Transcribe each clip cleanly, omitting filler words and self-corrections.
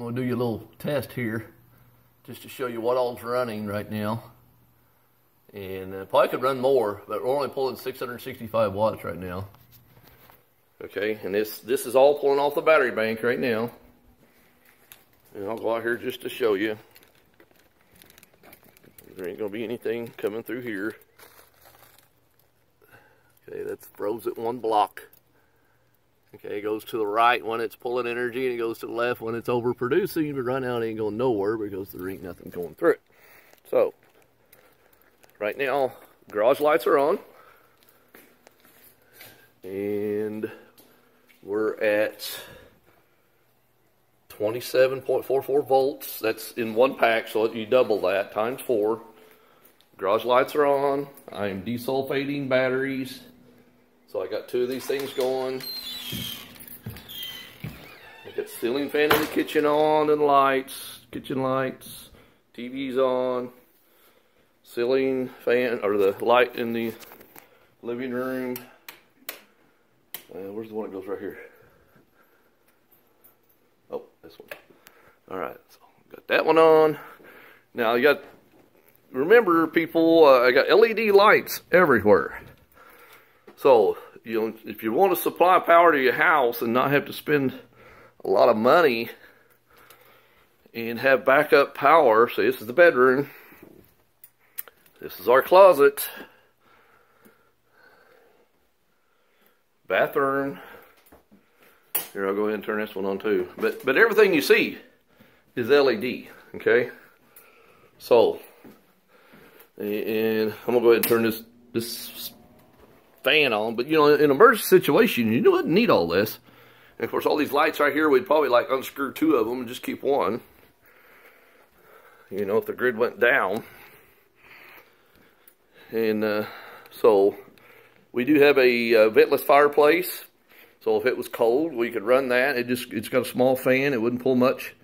I'm going to do you a little test here just to show you what all's running right now. And probably could run more, but we're only pulling 665 watts right now. Okay, and this is all pulling off the battery bank right now. And I'll go out here just to show you. There ain't going to be anything coming through here. Okay, that's froze at one block. Okay, it goes to the right when it's pulling energy, and it goes to the left when it's overproducing, but right now it ain't going nowhere because there ain't nothing going through it. So, right now, garage lights are on. And we're at 27.44 volts. That's in one pack, so you double that, times 4. Garage lights are on. I'm desulfating batteries. So I got 2 of these things going. I got ceiling fan in the kitchen on and lights, kitchen lights, TV's on, ceiling fan, or the light in the living room. Where's the one that goes right here? Oh, this one. Alright, so got that one on. Now you got, remember people, I got LED lights everywhere. So, you know, if you want to supply power to your house and not have to spend a lot of money and have backup power, so this is the bedroom. This is our closet. Bathroom. Here, I'll go ahead and turn this one on too. But everything you see is LED, okay? So, and I'm gonna go ahead and turn this fan on, but you know, in an emergency situation, you wouldn't need all this. And of course, all these lights right here, we'd probably like unscrew 2 of them and just keep one. You know, if the grid went down. And so, we do have a ventless fireplace. So if it was cold, we could run that. It's got a small fan, it wouldn't pull much.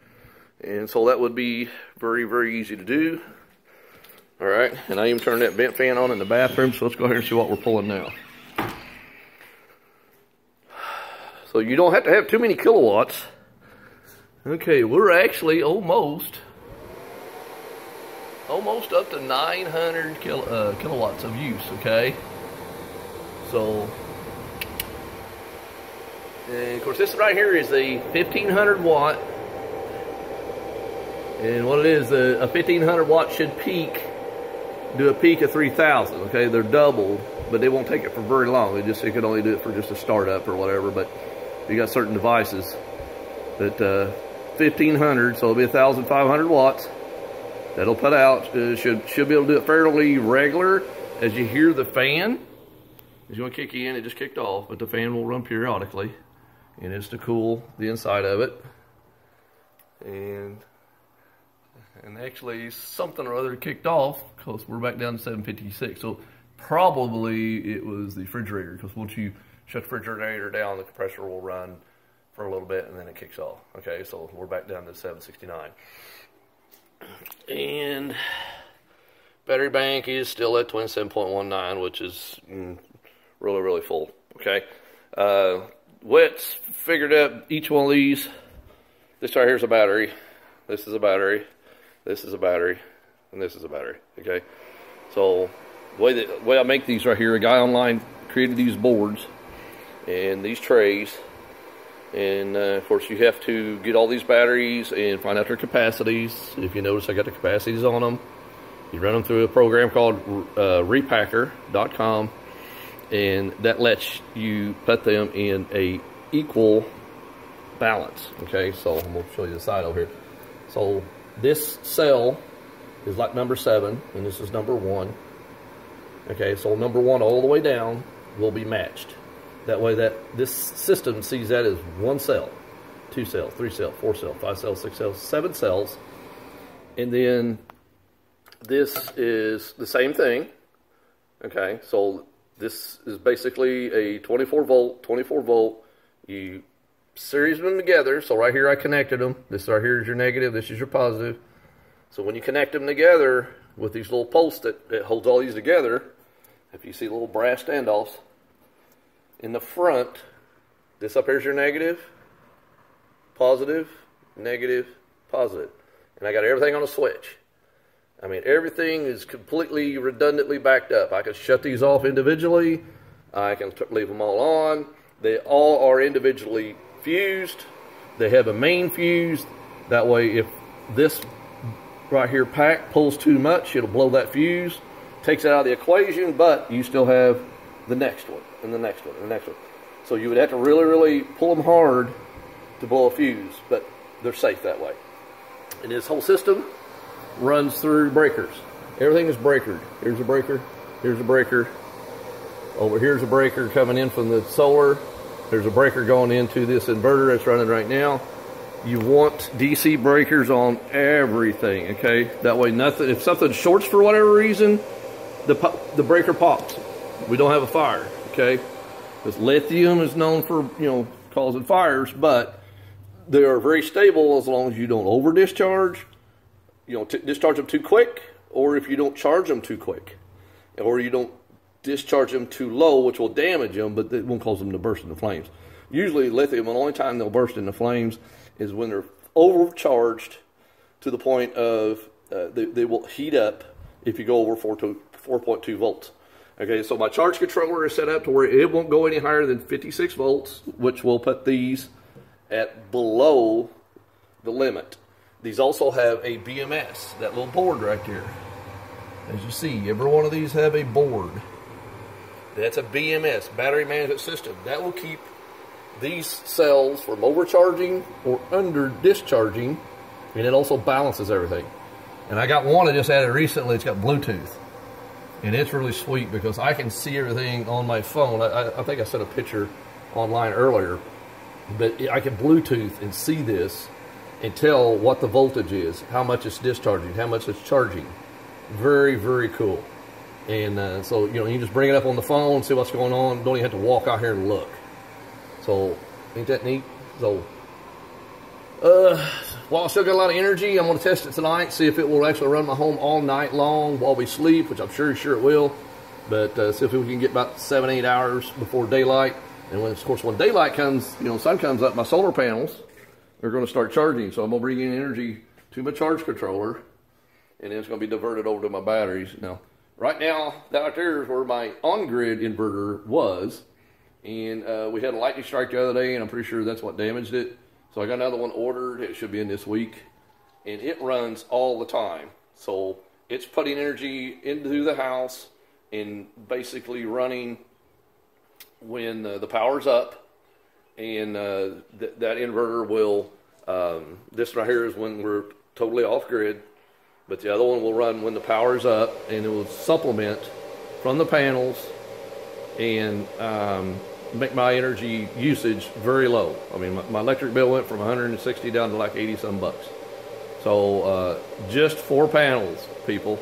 And so that would be very, very easy to do. All right, and I even turned that vent fan on in the bathroom, so let's go ahead and see what we're pulling now. So you don't have to have too many kilowatts. Okay, we're actually almost up to 900 kilowatts of use, okay? So, and of course this right here is a 1500 watt. And what it is, a 1500 watt should do a peak of 3000, okay? They're doubled, but they won't take it for very long. It can only do it for just a startup or whatever, but you got certain devices that 1500, so it'll be 1500 watts. That'll put out, should be able to do it fairly regular. As you hear the fan, it's going to kick in. It just kicked off, but the fan will run periodically, and it's to cool the inside of it. And actually, something or other kicked off because we're back down to 756. So probably it was the refrigerator, because once you shut the refrigerator down, the compressor will run for a little bit and then it kicks off. Okay, so we're back down to 769. And battery bank is still at 27.19, which is really, really full. Okay, Wet's figured out each one of these. This right here is a battery. This is a battery. This is a battery. And this is a battery. Okay, so the way I make these right here, a guy online created these boards and these trays. And of course you have to get all these batteries and find out their capacities. If you notice, I got the capacities on them. You run them through a program called repacker.com, and that lets you put them in a equal balance. Okay, so I'm going to show you the side over here. So this cell is like number 7, and this is number 1. Okay, so number 1 all the way down will be matched. That way that this system sees that as 1 cell, 2 cells, 3 cells, 4 cells, 5 cells, 6 cells, 7 cells. And then this is the same thing. Okay, so this is basically a 24 volt. You series them together. So right here I connected them. This right here is your negative, this is your positive. So when you connect them together with these little posts that holds all these together, if you see little brass standoffs, in the front, this up here is your negative, positive, negative, positive. And I got everything on a switch. I mean, everything is completely redundantly backed up. I can shut these off individually. I can leave them all on. They all are individually fused. They have a main fuse. That way, if this right here pack pulls too much, it'll blow that fuse. Takes it out of the equation, but you still have the next one, and the next one, and the next one. So you would have to really, really pull them hard to blow a fuse, but they're safe that way. And this whole system runs through breakers. Everything is breakered. Here's a breaker. Here's a breaker. Over here's a breaker coming in from the solar. There's a breaker going into this inverter that's running right now. You want DC breakers on everything, okay? That way nothing, if something shorts for whatever reason, the breaker pops. We don't have a fire, okay? Because lithium is known for, you know, causing fires, but they are very stable as long as you don't over discharge, you know, discharge them too quick, or if you don't charge them too quick, or you don't discharge them too low, which will damage them, but it won't cause them to burst into flames. Usually lithium, the only time they'll burst into flames is when they're overcharged to the point of they will heat up if you go over 4.2 volts. Okay, so my charge controller is set up to where it won't go any higher than 56 volts, which will put these at below the limit. These also have a BMS, that little board right there. As you see, every one of these have a board. That's a BMS, battery management system. That will keep these cells from overcharging or under discharging, and it also balances everything. And I got one I just added recently. It's got Bluetooth, and it's really sweet because I can see everything on my phone. I think I sent a picture online earlier, but I can Bluetooth and see this and tell what the voltage is, how much it's discharging, how much it's charging. Very, very cool. And so, you know, you just bring it up on the phone, see what's going on. Don't even have to walk out here and look. So, ain't that neat? So, while I still got a lot of energy, I'm going to test it tonight, see if it will actually run my home all night long while we sleep, which I'm sure it will. But see if we can get about 7-8 hours before daylight. And when, of course, when daylight comes, you know, sun comes up, my solar panels are going to start charging. So I'm going to bring in energy to my charge controller, and then it's going to be diverted over to my batteries. Now, right now, out there is where my on-grid inverter was. And we had a lightning strike the other day, and I'm pretty sure that's what damaged it. So I got another one ordered. It should be in this week. And it runs all the time. So it's putting energy into the house and basically running when the power's up. And that inverter will, this right here is when we're totally off grid. But the other one will run when the power's up, and it will supplement from the panels and make my energy usage very low. I mean, my electric bill went from 160 down to like 80 some bucks. So just 4 panels, people,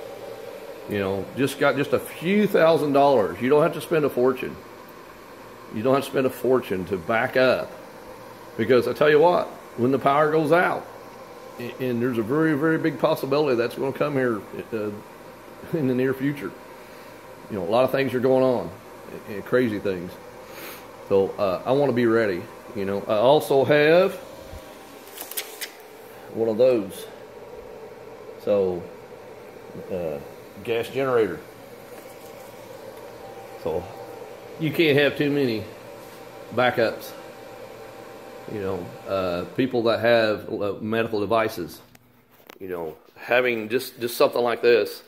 you know, just got just a few $1,000s. You don't have to spend a fortune. You don't have to spend a fortune to back up, because I tell you what, when the power goes out, and there's a very, very big possibility that's going to come here in the near future. You know, a lot of things are going on, crazy things. So I want to be ready. You know, I also have one of those. So gas generator. So you can't have too many backups. You know, people that have medical devices, you know, having just something like this,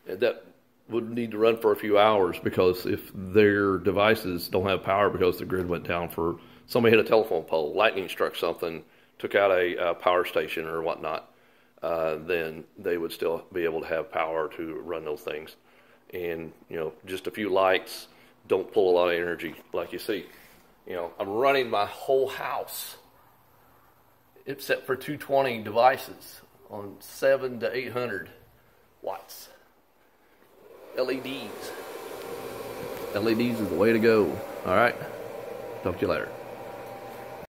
that would need to run for a few hours, because if their devices don't have power because the grid went down, for somebody hit a telephone pole, lightning struck something, took out a power station or whatnot, then they would still be able to have power to run those things. And, you know, just a few lights don't pull a lot of energy like you see. You know, I'm running my whole house, except for 220 devices, on 700 to 800 watts. LEDs. LEDs is the way to go. All right. Talk to you later.